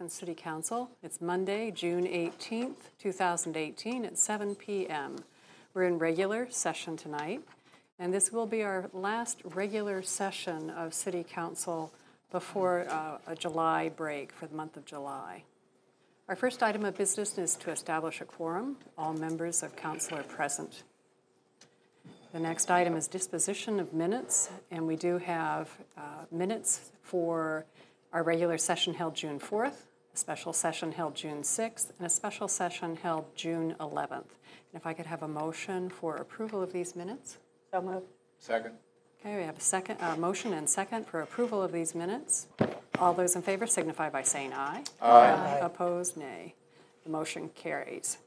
Athens City Council. It's Monday, June 18th, 2018 at 7 p.m. We're in regular session tonight, and this will be our last regular session of City Council before a July break for the month of July. Our first item of business is to establish a quorum. All members of council are present. The next item is disposition of minutes, and we do have minutes for our regular session held June 4th, a special session held June 6th, and a special session held June 11th. And if I could have a motion for approval of these minutes. So moved. Second. Okay, we have a motion and second for approval of these minutes. All those in favor signify by saying aye. Aye. Opposed, nay. The motion carries.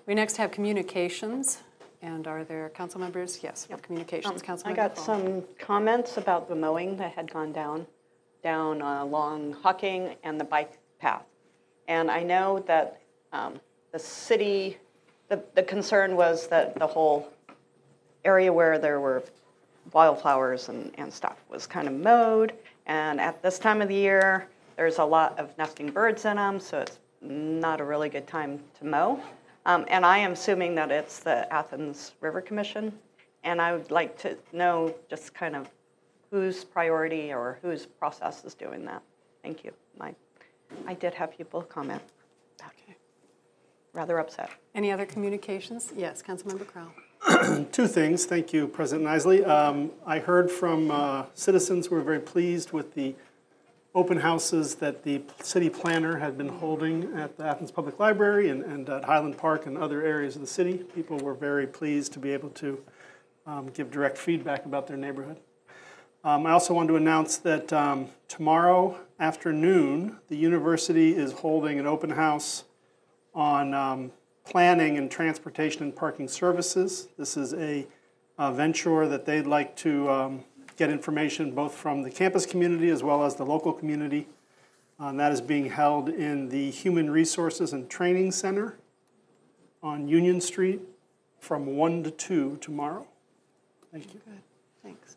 We next have communications. And are there council members? Yes, yep. Communications. Council I got some comments about the mowing that had gone down along Hocking and the bike path. And I know that the city, the concern was that the whole area where there were wildflowers and stuff was kind of mowed. And at this time of the year, there's a lot of nesting birds in them, so it's not a really good time to mow. And I am assuming that it's the Athens River Commission, and I would like to know just kind of whose priority or whose process is doing that. Thank you. I did have people comment. Okay. Rather upset. Any other communications? Yes, Councilmember Crowell. Two things. Thank you, President Isley. I heard from citizens who were very pleased with the open houses that the city planner had been holding at the Athens Public Library and at Highland Park and other areas of the city. People were very pleased to be able to give direct feedback about their neighborhood. I also wanted to announce that tomorrow afternoon, the university is holding an open house on planning and transportation and parking services. This is a venture that they'd like to get information both from the campus community as well as the local community. And that is being held in the Human Resources and Training Center on Union Street from 1 to 2 tomorrow. Thank you. Good. Thanks.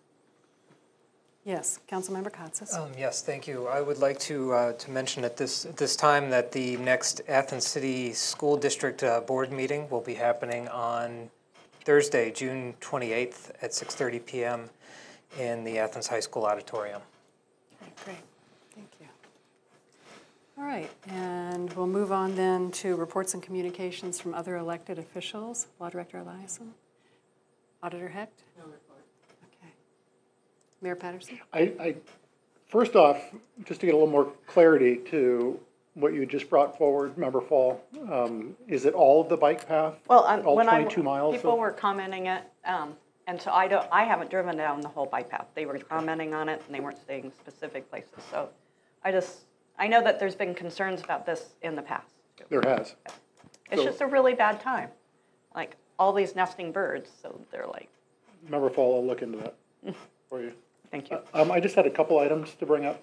Yes, Councilmember Katsas. Yes, thank you. I would like to mention at this time that the next Athens City School District Board meeting will be happening on Thursday, June 28th at 6:30 p.m. in the Athens High School auditorium. Okay, great. Thank you. All right, and we'll move on then to reports and communications from other elected officials. Law Director Eliason. Auditor Hecht. No report. Okay. Mayor Patterson. I first off, just to get a little more clarity to what you just brought forward, Member Fall, is it all of the bike path? Well, all when 22 miles? People were commenting it. And so I haven't driven down the whole bike path. They were commenting on it, and they weren't saying specific places. So I know that there's been concerns about this in the past. There has. It's just a really bad time. Like all these nesting birds, so they're like. Member Fall, I'll look into that for you. Thank you. I just had a couple items to bring up.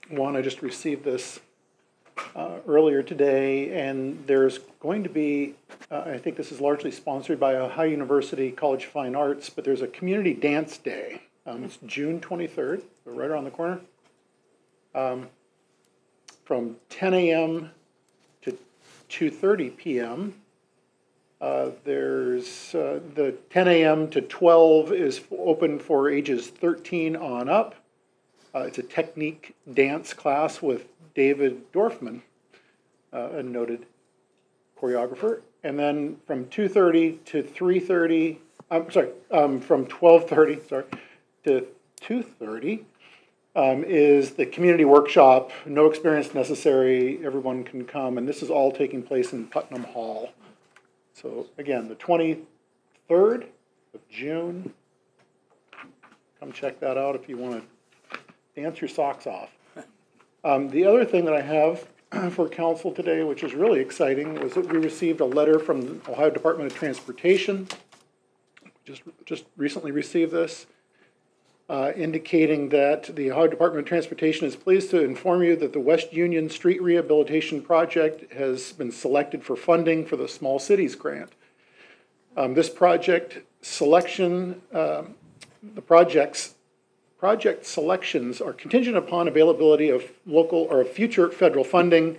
One, I just received this earlier today, and there's going to be, I think this is largely sponsored by Ohio University College of Fine Arts, but there's a community dance day. It's June 23rd, so right around the corner. From 10 a.m. to 2:30 p.m. There's the 10 a.m. to 12 is open for ages 13 on up. It's a technique dance class with David Dorfman, a noted choreographer. And then from 2:30 to 3:30, from 12:30, to 2:30 is the community workshop. No experience necessary, everyone can come. And this is all taking place in Putnam Hall. So again, the 23rd of June. Come check that out if you want to dance your socks off. The other thing that I have for council today, which is really exciting, was that we received a letter from the Ohio Department of Transportation. Just recently received this, indicating that the Ohio Department of Transportation is pleased to inform you that the West Union Street Rehabilitation Project has been selected for funding for the Small Cities Grant. This project selection, the project's project selections are contingent upon availability of local or future federal funding.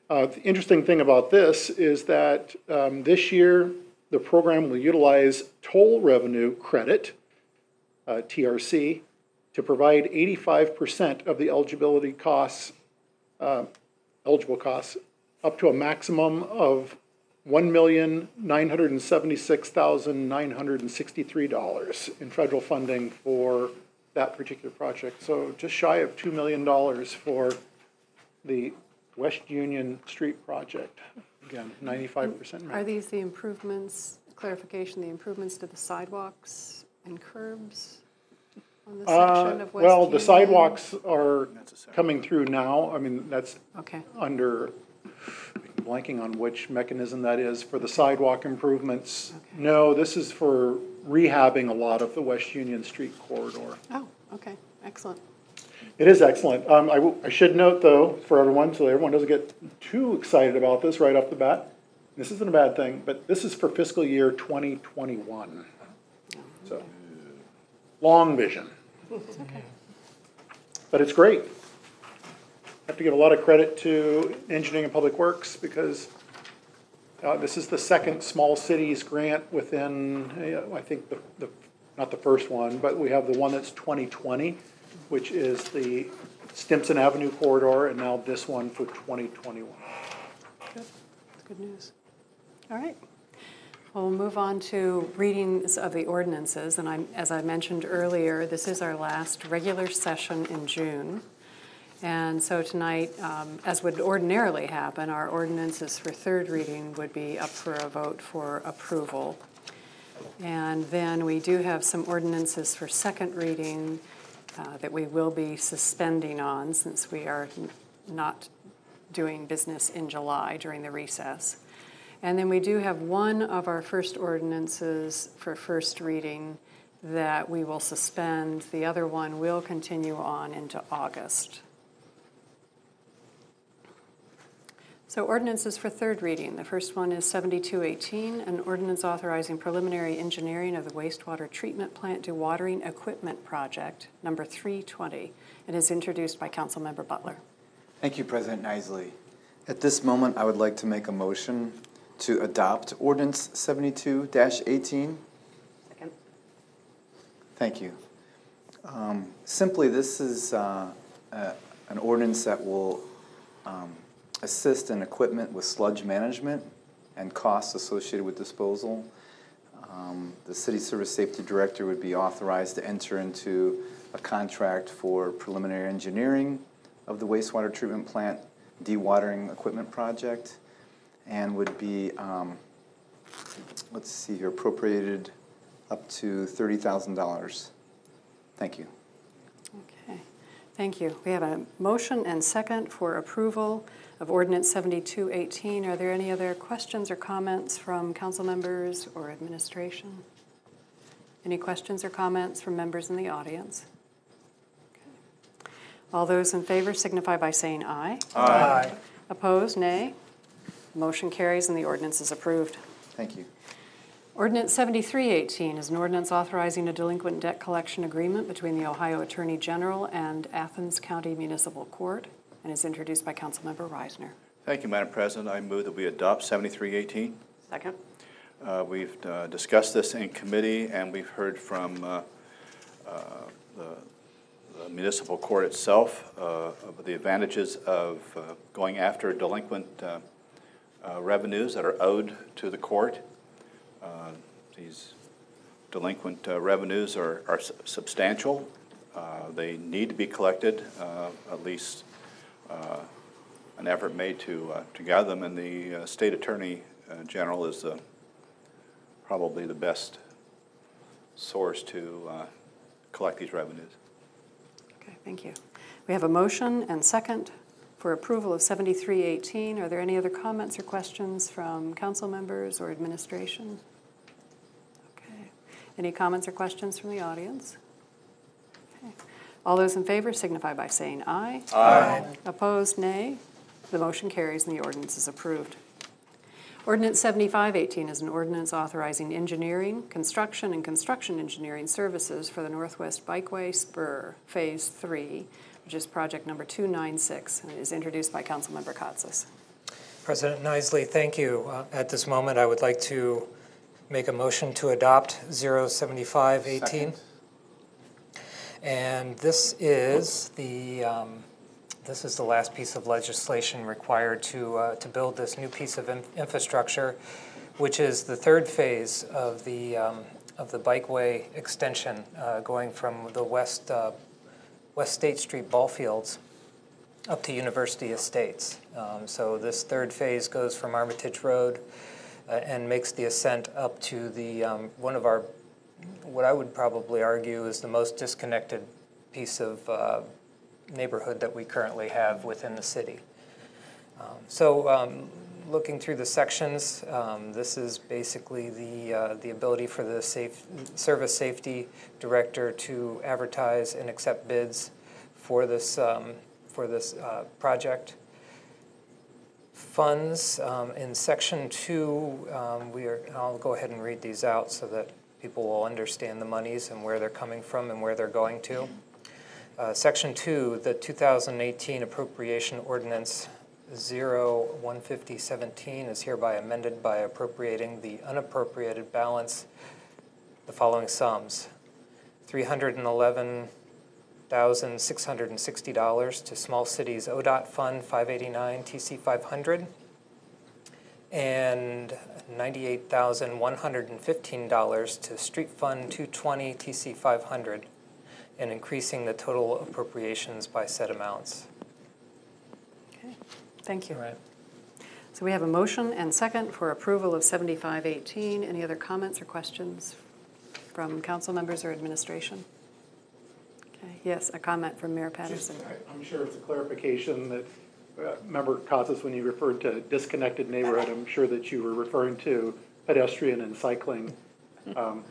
The interesting thing about this is that this year, the program will utilize toll revenue credit, TRC, to provide 85% of the eligibility costs, eligible costs, up to a maximum of $1,976,963 in federal funding for that particular project. So just shy of $2 million for the West Union Street project. Again, 95% match. Are these the improvements, clarification, the improvements to the sidewalks and curbs on the section of West Well, Union? the sidewalks are coming through now. I mean, that's Okay. under, blanking on which mechanism that is for the sidewalk improvements. Okay. No, this is for rehabbing a lot of the West Union Street corridor. Oh, okay, excellent. It is excellent. I should note, though, for everyone, so everyone doesn't get too excited about this right off the bat, this isn't a bad thing, but this is for fiscal year 2021. So, long vision. Okay. But it's great. I have to give a lot of credit to Engineering and Public Works because this is the second small cities grant within, I think, not the first one, but we have the one that's 2020, which is the Stimson Avenue corridor, and now this one for 2021. Good, that's good news. All right. Well, we'll move on to readings of the ordinances, and as I mentioned earlier, this is our last regular session in June. And so tonight, as would ordinarily happen, our ordinances for third reading would be up for a vote for approval. And then we do have some ordinances for second reading that we will be suspending on since we are not doing business in July during the recess. And then we do have one of our first ordinances for first reading that we will suspend. The other one will continue on into August. So ordinances for third reading. The first one is 7218, an ordinance authorizing preliminary engineering of the wastewater treatment plant dewatering equipment project, number 320. It is introduced by Councilmember Butler. Thank you, President Nisley. At this moment, I would like to make a motion to adopt ordinance 72-18. Second. Thank you. Simply, this is an ordinance that will assist in equipment with sludge management and costs associated with disposal. The City Service Safety Director would be authorized to enter into a contract for preliminary engineering of the wastewater treatment plant dewatering equipment project, and would be, let's see here, appropriated up to $30,000. Thank you. Okay, thank you. We have a motion and second for approval of ordinance 7218. Are there any other questions or comments from council members or administration? Any questions or comments from members in the audience? Okay. All those in favor signify by saying aye. Aye. Opposed, nay. Motion carries and the ordinance is approved. Thank you. Ordinance 7318 is an ordinance authorizing a delinquent debt collection agreement between the Ohio Attorney General and Athens County Municipal Court, and is introduced by Councilmember Reisner. Thank you, Madam President. I move that we adopt 7318. Second. We've discussed this in committee, and we've heard from the municipal court itself of the advantages of going after delinquent revenues that are owed to the court. These delinquent revenues are substantial. They need to be collected, at least an effort made to gather them, and the state attorney general is probably the best source to collect these revenues. Okay, thank you. We have a motion and second for approval of 7318. Are there any other comments or questions from council members or administration? Okay. Any comments or questions from the audience? Okay. All those in favor signify by saying aye. Aye. Opposed, nay. The motion carries and the ordinance is approved. Ordinance 7518 is an ordinance authorizing engineering, construction, and construction engineering services for the Northwest Bikeway Spur Phase 3, which is project number 296, and is introduced by Councilmember Katsas. President Nisley, thank you. At this moment, I would like to make a motion to adopt 07518. Second. And this is the last piece of legislation required to build this new piece of infrastructure, which is the third phase of the bikeway extension going from the West State Street ball fields up to University Estates. So this third phase goes from Armitage Road and makes the ascent up to the one of our, what I would probably argue is the most disconnected piece of neighborhood that we currently have within the city. Looking through the sections, this is basically the ability for the Service Safety Director to advertise and accept bids for this project. Funds in Section 2, I'll go ahead and read these out so that people will understand the monies and where they're coming from and where they're going to. Section 2, the 2018 Appropriation Ordinance 015017 is hereby amended by appropriating the unappropriated balance, the following sums: $311,660 to Small Cities ODOT Fund 589 TC 500, and $98,115 to Street Fund 220 TC 500, and increasing the total appropriations by said amounts. Okay, thank you. All right. So we have a motion and second for approval of 7518. Any other comments or questions from council members or administration? Okay, yes, a comment from Mayor Patterson. I'm sure it's a clarification that, Member Katsas, when you referred to disconnected neighborhood, I'm sure that you were referring to pedestrian and cycling, because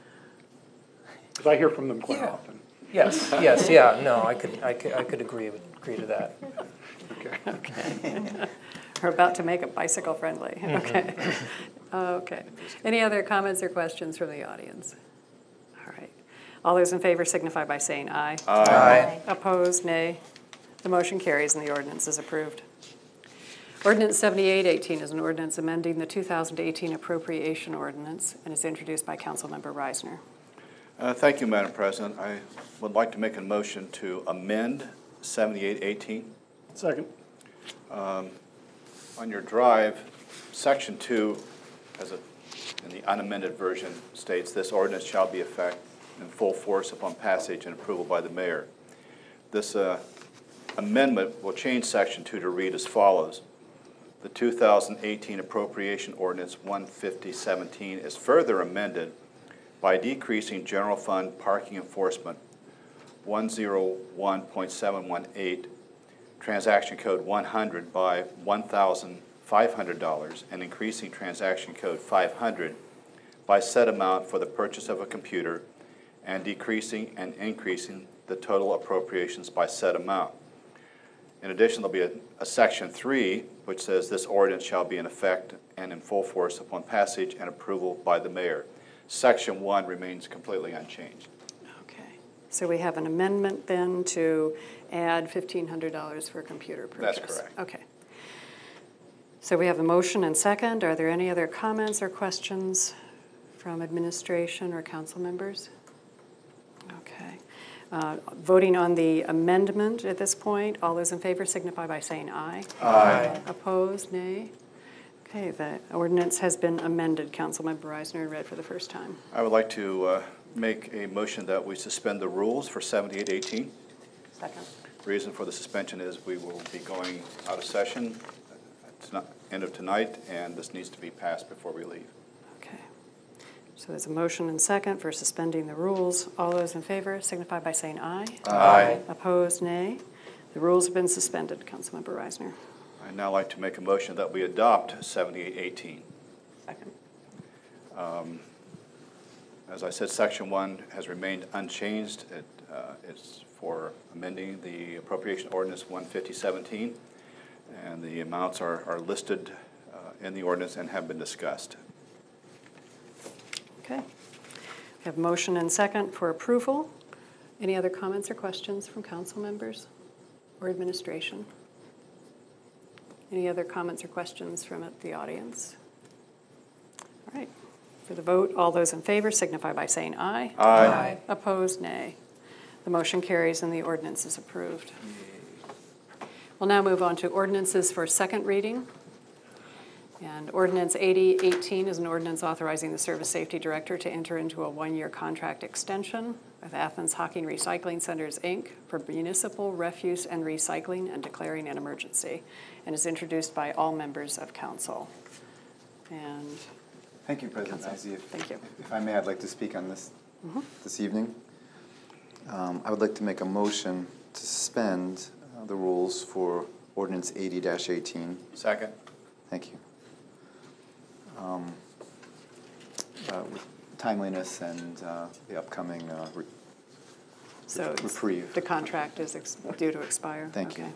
I hear from them quite often. Yes, yes, yeah, no, I could agree to that. Okay. We're about to make it bicycle friendly. Okay. Okay. Any other comments or questions from the audience? All right. All those in favor signify by saying aye. Aye. Opposed, nay. The motion carries and the ordinance is approved. Ordinance 7818 is an ordinance amending the 2018 Appropriation Ordinance and is introduced by Councilmember Reisner. Thank you, Madam President. I would like to make a motion to amend 7818. Second. On your drive, Section 2, in the unamended version, states, "This ordinance shall be effect in full force upon passage and approval by the mayor." This amendment will change Section 2 to read as follows. The 2018 Appropriation Ordinance 15017 is further amended by decreasing general fund parking enforcement 101.718, transaction code 100 by $1,500, and increasing transaction code 500 by said amount for the purchase of a computer, and decreasing and increasing the total appropriations by said amount. In addition, there'll be a Section 3, which says this ordinance shall be in effect and in full force upon passage and approval by the mayor. Section 1 remains completely unchanged. Okay. So we have an amendment then to add $1,500 for computer purchase. That's correct. Okay. So we have a motion and second. Are there any other comments or questions from administration or council members? Okay. Voting on the amendment at this point, all those in favor signify by saying aye. Aye. Opposed, nay. Okay, the ordinance has been amended. Councilmember Reisner, read for the first time. I would like to make a motion that we suspend the rules for 7818. Second. Reason for the suspension is we will be going out of session at end of tonight, and this needs to be passed before we leave. Okay. So there's a motion and second for suspending the rules. All those in favor signify by saying aye. Aye. Opposed, nay. The rules have been suspended. Councilmember Reisner. I'd now like to make a motion that we adopt 7818. Second. As I said, Section 1 has remained unchanged. It's for amending the Appropriation Ordinance 15017, and the amounts are listed in the ordinance and have been discussed. Okay. We have motion and second for approval. Any other comments or questions from council members or administration? Any other comments or questions from the audience? All right. For the vote, all those in favor signify by saying aye. Aye. Opposed, nay. The motion carries and the ordinance is approved. We'll now move on to ordinances for second reading. And Ordinance 8018 is an ordinance authorizing the Service Safety Director to enter into a one-year contract extension with Athens Hockey Recycling Centers, Inc. for municipal refuse and recycling and declaring an emergency, and is introduced by all members of council. And Thank you, President Council. Izey. Thank you. If I may, I'd like to speak on this this evening. I would like to make a motion to suspend the rules for Ordinance 80-18. Second. Thank you. With timeliness and the upcoming so reprieve. the contract is due to expire. Thank you.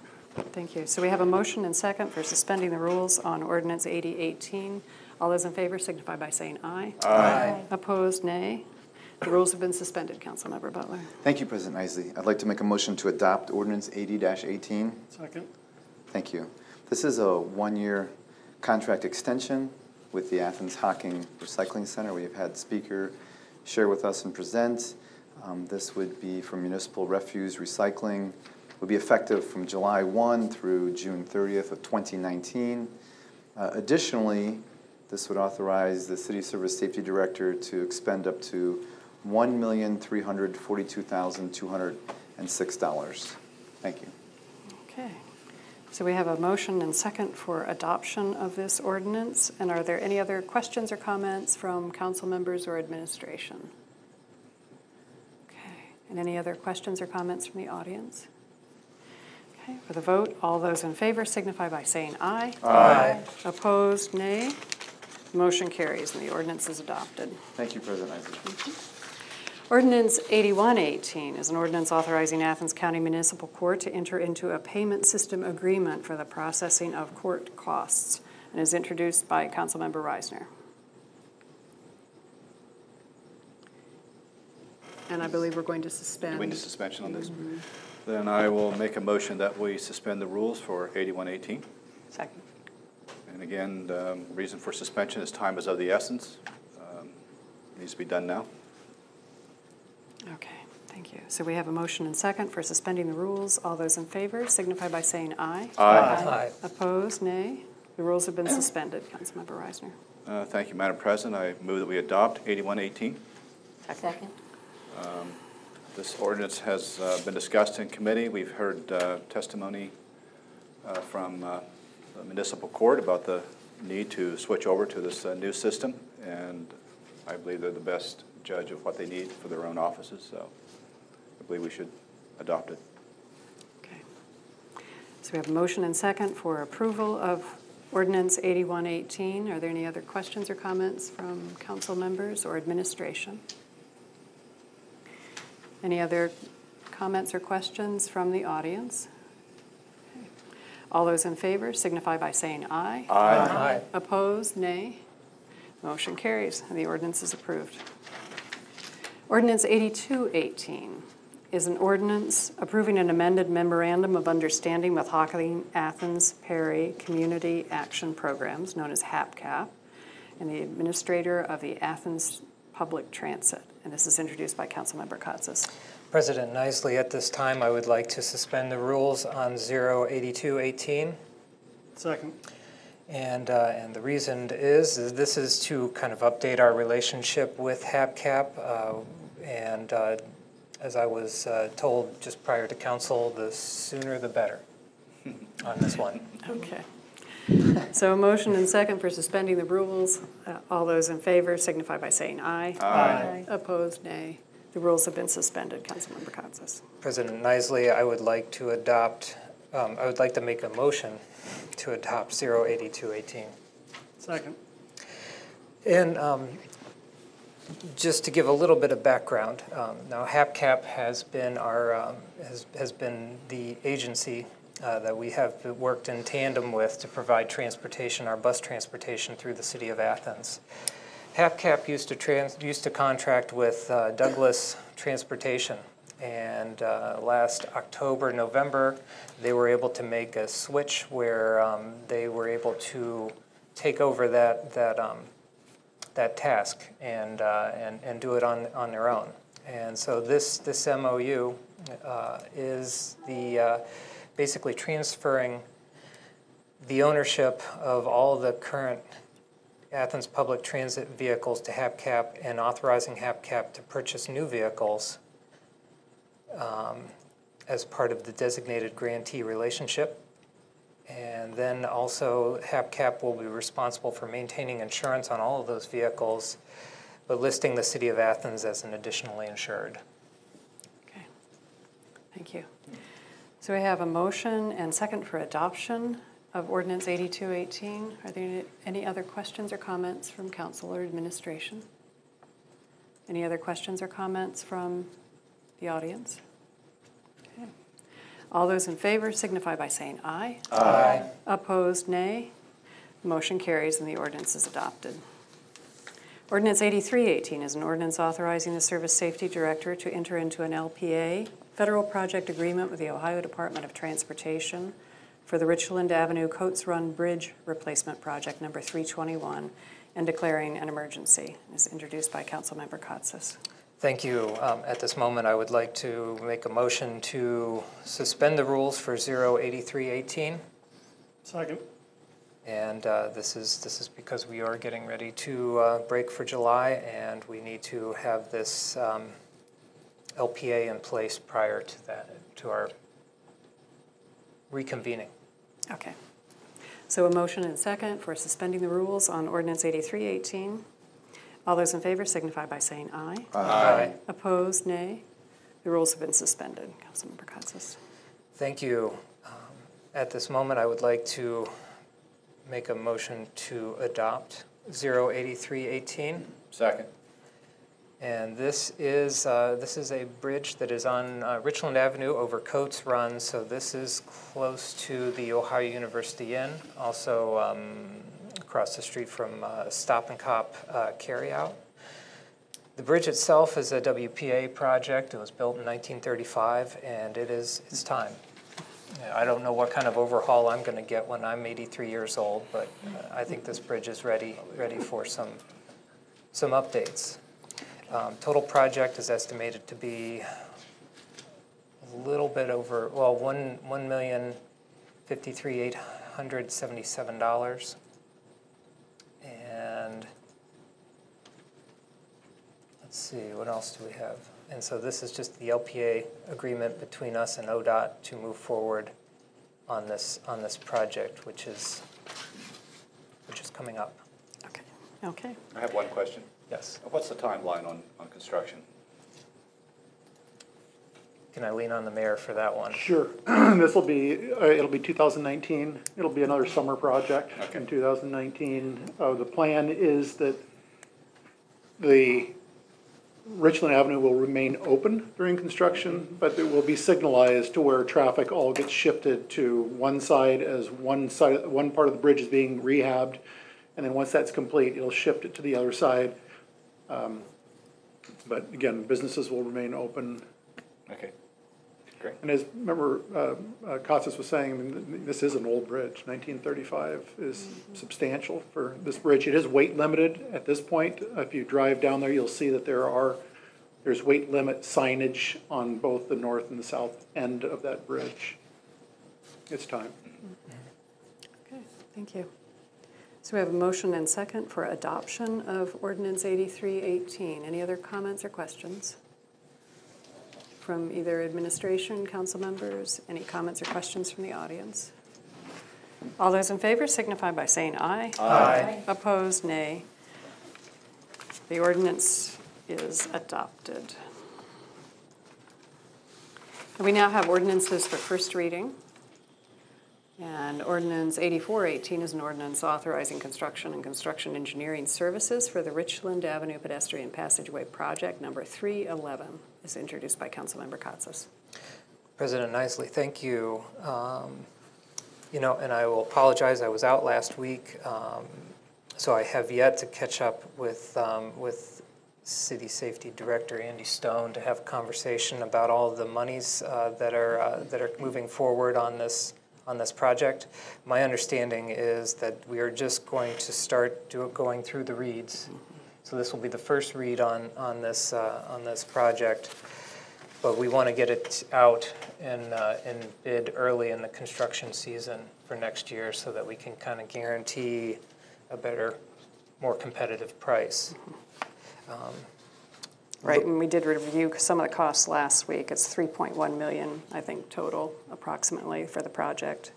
Thank you. So we have a motion and second for suspending the rules on Ordinance 8018. All those in favor signify by saying aye. Aye. Opposed, nay. The rules have been suspended, Councilmember Butler. Thank you, President Isley. I'd like to make a motion to adopt Ordinance 80-18. Second. Thank you. This is a one-year contract extension with the Athens Hockey Recycling Center. We have had speaker share with us and present. This would be for municipal refuse recycling. It would be effective from July 1 through June 30th of 2019. Additionally, this would authorize the City Service Safety Director to expend up to $1,342,206. Thank you. Okay. So we have a motion and second for adoption of this ordinance. And are there any other questions or comments from council members or administration? Okay. And any other questions or comments from the audience? Okay. For the vote, all those in favor signify by saying aye. Aye. Opposed, nay. Motion carries and the ordinance is adopted. Thank you, President Isley. Ordinance 8118 is an ordinance authorizing Athens County Municipal Court to enter into a payment system agreement for the processing of court costs and is introduced by Councilmember Reisner. And I believe we're going to suspend. We need suspension on this. Then I will make a motion that we suspend the rules for 8118. Second. And again, the reason for suspension is time is of the essence. Needs to be done now. Okay, thank you. So we have a motion and second for suspending the rules. All those in favor signify by saying aye. Aye. Opposed, nay. The rules have been suspended. Councilmember Reisner. Thank you, Madam President. I move that we adopt 8118. Second. This ordinance has been discussed in committee. We've heard testimony from the municipal court about the need to switch over to this new system, and I believe they're the best judge of what they need for their own offices, so I believe we should adopt it. Okay. So we have a motion and second for approval of Ordinance 8118. Are there any other questions or comments from council members or administration? Any other comments or questions from the audience? Okay. All those in favor signify by saying aye. Aye. Opposed, nay. Motion carries and the ordinance is approved. Ordinance 8218 is an ordinance approving an amended memorandum of understanding with Hocking Athens Perry Community Action Programs, known as HAPCAP, and the administrator of the Athens Public Transit. And this is introduced by Councilmember Katsas. President Nisley, at this time, I would like to suspend the rules on 08218. Second. And the reason is this is to kind of update our relationship with HAPCAP. And as I was told just prior to council, the sooner the better on this one. Okay. So a motion and second for suspending the rules. All those in favor signify by saying aye. Aye. Opposed, nay. The rules have been suspended. Councilmember Katsas. President Nisley, I would like to adopt, I would like to make a motion to adopt 08218. Second. And just to give a little bit of background, now HAPCAP has been our has been the agency that we have worked in tandem with to provide transportation, our bus transportation through the city of Athens. HAPCAP used to contract with Douglas Transportation, and last October, November, they were able to make a switch where they were able to take over that task and do it on their own. And so this MOU is basically transferring the ownership of all the current Athens public transit vehicles to HAPCAP and authorizing HAPCAP to purchase new vehicles as part of the designated grantee relationship. And then also HAPCAP will be responsible for maintaining insurance on all of those vehicles, but listing the city of Athens as an additionally insured. Okay, thank you. So we have a motion and second for adoption of Ordinance 8218. Are there any other questions or comments from council or administration? Any other questions or comments from the audience? Okay. All those in favor signify by saying aye. Aye. Opposed, nay. Motion carries and the ordinance is adopted. Ordinance 8318 is an ordinance authorizing the Service Safety Director to enter into an LPA federal project agreement with the Ohio Department of Transportation for the Richland Avenue Coates Run Bridge Replacement Project number 321 and declaring an emergency. Is introduced by Councilmember Katsas. Thank you. At this moment, I would like to make a motion to suspend the rules for 08318. Second. And this is because we are getting ready to break for July, and we need to have this LPA in place prior to that, to our reconvening. Okay. So a motion and second for suspending the rules on Ordinance 8318. All those in favor signify by saying aye. Aye. Opposed, nay. The rules have been suspended. Councilmember Katsas. Thank you. At this moment, I would like to make a motion to adopt 08318. Second. And this is a bridge that is on Richland Avenue over Coates Run, so this is close to the Ohio University Inn, also across the street from Stop and Cop Carryout. The bridge itself is a WPA project. It was built in 1935, and it's time. I don't know what kind of overhaul I'm going to get when I'm 83 years old, but I think this bridge is ready for some updates. Total project is estimated to be a little bit over, well, $1,053,877. And let's see, what else do we have? And so this is just the LPA agreement between us and ODOT to move forward on this project, which is coming up. Okay. Okay. I have one question. Yes. What's the timeline on construction? Can I lean on the mayor for that one? Sure. This will be, it'll be 2019. It'll be another summer project in 2019. The plan is that the Richland Avenue will remain open during construction, but it will be signalized to where traffic all gets shifted to one side as one part of the bridge is being rehabbed. And then once that's complete, it'll shift it to the other side. But again, businesses will remain open. Okay, great. And as remember, Katsas was saying, I mean, this is an old bridge. 1935 is substantial for this bridge. It is weight limited at this point. If you drive down there, you'll see that there's weight limit signage on both the north and the south end of that bridge. It's time. Okay, thank you. So we have a motion and second for adoption of Ordinance 8318. Any other comments or questions from either administration, council members? Any comments or questions from the audience? All those in favor signify by saying aye. Aye. Opposed, nay. The ordinance is adopted. And we now have ordinances for first reading. And Ordinance 8418 is an ordinance authorizing construction and construction engineering services for the Richland Avenue Pedestrian Passageway Project number 311. Is introduced by Councilmember Katsas. President Nisley, thank you. You know, and I will apologize, I was out last week, so I have yet to catch up with City Safety Director Andy Stone to have a conversation about all of the monies that are moving forward on this project. My understanding is that we are just going to start going through the reads. So this will be the first read on this project, but we want to get it out and bid early in the construction season for next year so that we can kind of guarantee a better, more competitive price. Right, and we did review some of the costs last week. It's $3.1 million, I think, total approximately for the project,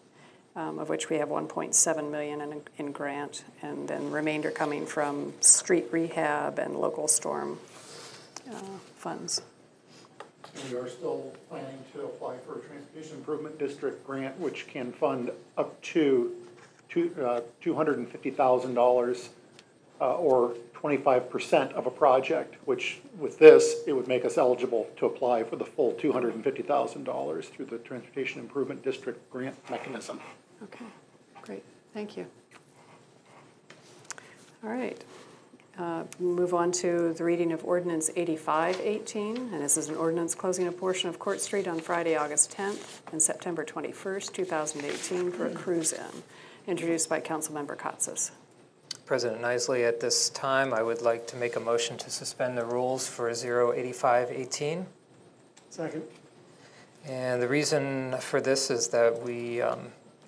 of which we have $1.7 million in grant, and then remainder coming from street rehab and local storm funds. We are still planning to apply for a Transportation Improvement District grant, which can fund up to $250,000 or 25% of a project, which with this, it would make us eligible to apply for the full $250,000 through the Transportation Improvement District grant mechanism. Okay, great, thank you. All right, move on to the reading of Ordinance 8518, and this is an ordinance closing a portion of Court Street on Friday, August 10th and September 21st, 2018 for a cruise-in, introduced by Councilmember Katsas. President Nisley, at this time, I would like to make a motion to suspend the rules for 08518. Second. And the reason for this is that we,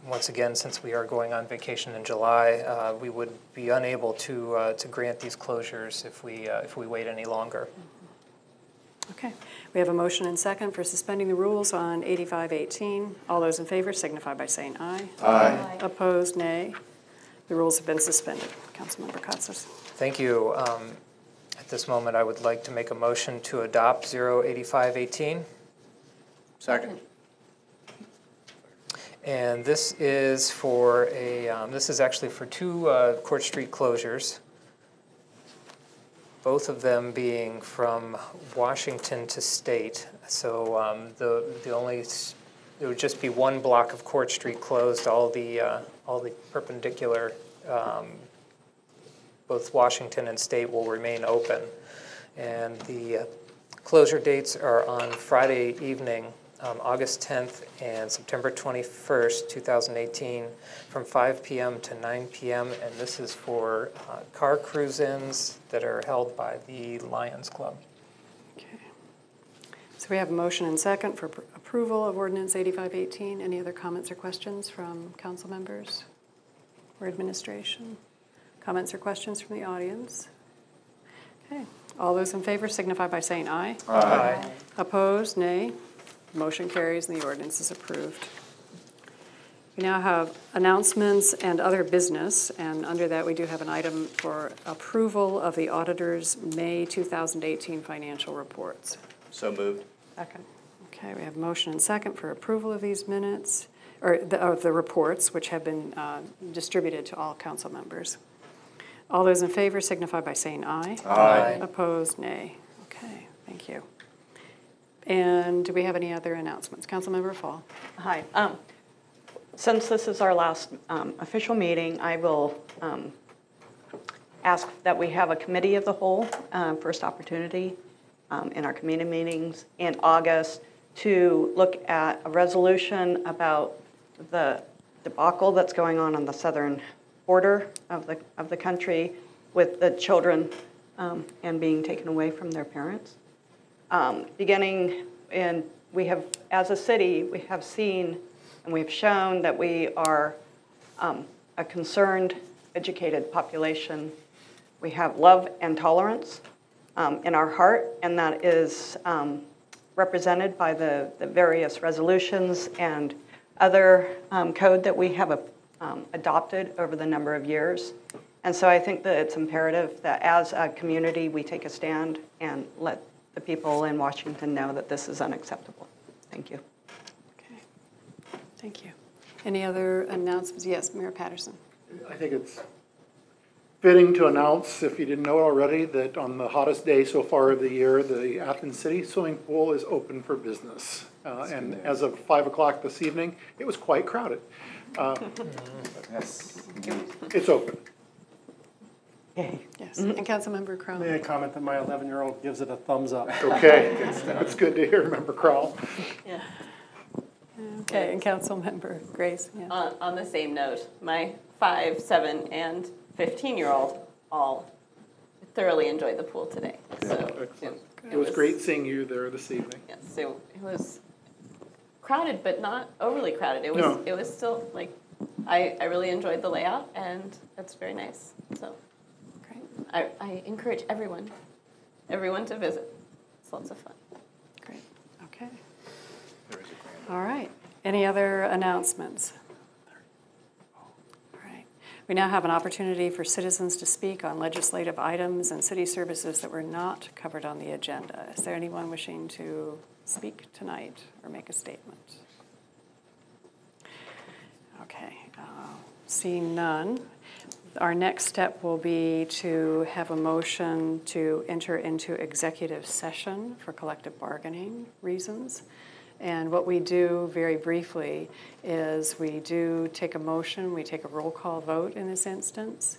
once again, since we are going on vacation in July, we would be unable to grant these closures if we wait any longer. Okay, we have a motion and second for suspending the rules on 8518. All those in favor signify by saying aye. Aye. Opposed, nay. The rules have been suspended. Councilmember Katsas. Thank you. At this moment, I would like to make a motion to adopt 08518. Second. And this is for this is actually for two Court Street closures, both of them being from Washington to State. So there would just be one block of Court Street closed. All the perpendicular, both Washington and State will remain open. And the closure dates are on Friday evening, August 10th and September 21st, 2018, from 5 p.m. to 9 p.m. And this is for car cruise-ins that are held by the Lions Club. Okay. So we have a motion and second for approval of Ordinance 8518. Any other comments or questions from council members or administration? Comments or questions from the audience? Okay. All those in favor signify by saying aye. Aye. Opposed, nay. Motion carries and the ordinance is approved. We now have announcements and other business, and under that we do have an item for approval of the auditor's May 2018 financial reports. So moved. Second. Okay, we have a motion and second for approval of these minutes, or of the reports, which have been distributed to all council members. All those in favor signify by saying aye. Aye. Opposed, nay. Okay, thank you. And do we have any other announcements? Councilmember Fall. Hi. Since this is our last official meeting, I will ask that we have a committee of the whole, first opportunity in our committee meetings in August to look at a resolution about the debacle that's going on the southern border of the country with the children and being taken away from their parents. We have, as a city, we have seen and we've shown that we are a concerned, educated population. We have love and tolerance in our heart, and that is represented by the various resolutions and other code that we have adopted over the number of years. And so I think that it's imperative that as a community we take a stand and let the people in Washington know that this is unacceptable. Thank you. Okay, thank you. Any other announcements? Yes, Mayor Patterson. I think it's fitting to announce, if you didn't know it already, that on the hottest day so far of the year, the Athens City swimming pool is open for business. And as of 5 o'clock this evening, it was quite crowded. Yes, indeed. It's open. Yes, and Councilmember Crowell. May I comment that my 11-year-old gives it a thumbs up? Okay, that's good to hear, Member Crowell. Yeah. Okay, and Councilmember Grace. Yeah. On the same note, my 5, 7, and 15-year-old all thoroughly enjoyed the pool today. So It was great seeing you there this evening. Yes, so it was crowded, but not overly crowded. It was No. it was still like I really enjoyed the layout, and that's very nice. So Great, I encourage everyone to visit. It's lots of fun. great, okay. All right, any other announcements? All right, we now have an opportunity for citizens to speak on legislative items and city services that were not covered on the agenda. Is there anyone wishing to speak tonight or make a statement? Okay, seeing none, our next step will be to have a motion to enter into executive session for collective bargaining reasons. And what we do very briefly is we do take a motion, we take a roll call vote in this instance.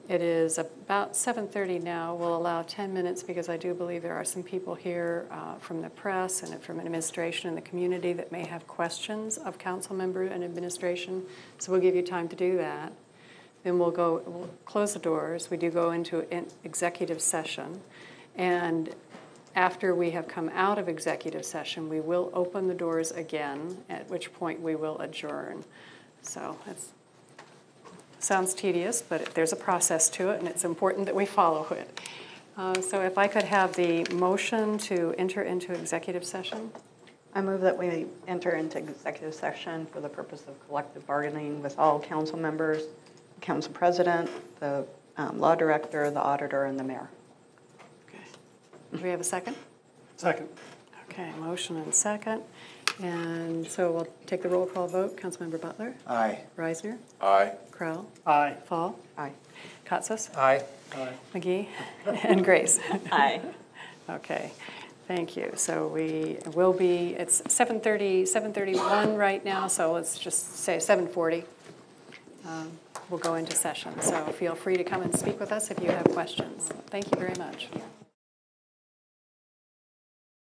It is about 7:30 now. We'll allow 10 minutes because I do believe there are some people here from the press and from administration and the community that may have questions of council member and administration. So we'll give you time to do that. Then we'll close the doors. We do go into an executive session. And after we have come out of executive session, we will open the doors again, at which point we will adjourn. So that's sounds tedious, but there's a process to it, and it's important that we follow it. So if I could have the motion to enter into executive session. I move that we enter into executive session for the purpose of collective bargaining with all council members, the council president, the law director, the auditor, and the mayor. Okay. Do we have a second? Second. Okay, motion and second. And so we'll take the roll call vote. Councilmember Butler? Aye. Reisner? Aye. Crowell? Aye. Fall? Aye. Katsas? Aye. McGee? And Grace? Aye. Okay, thank you. So we will be, it's 7:31 right now, so let's just say 7:40. We'll go into session. So feel free to come and speak with us if you have questions. Thank you very much.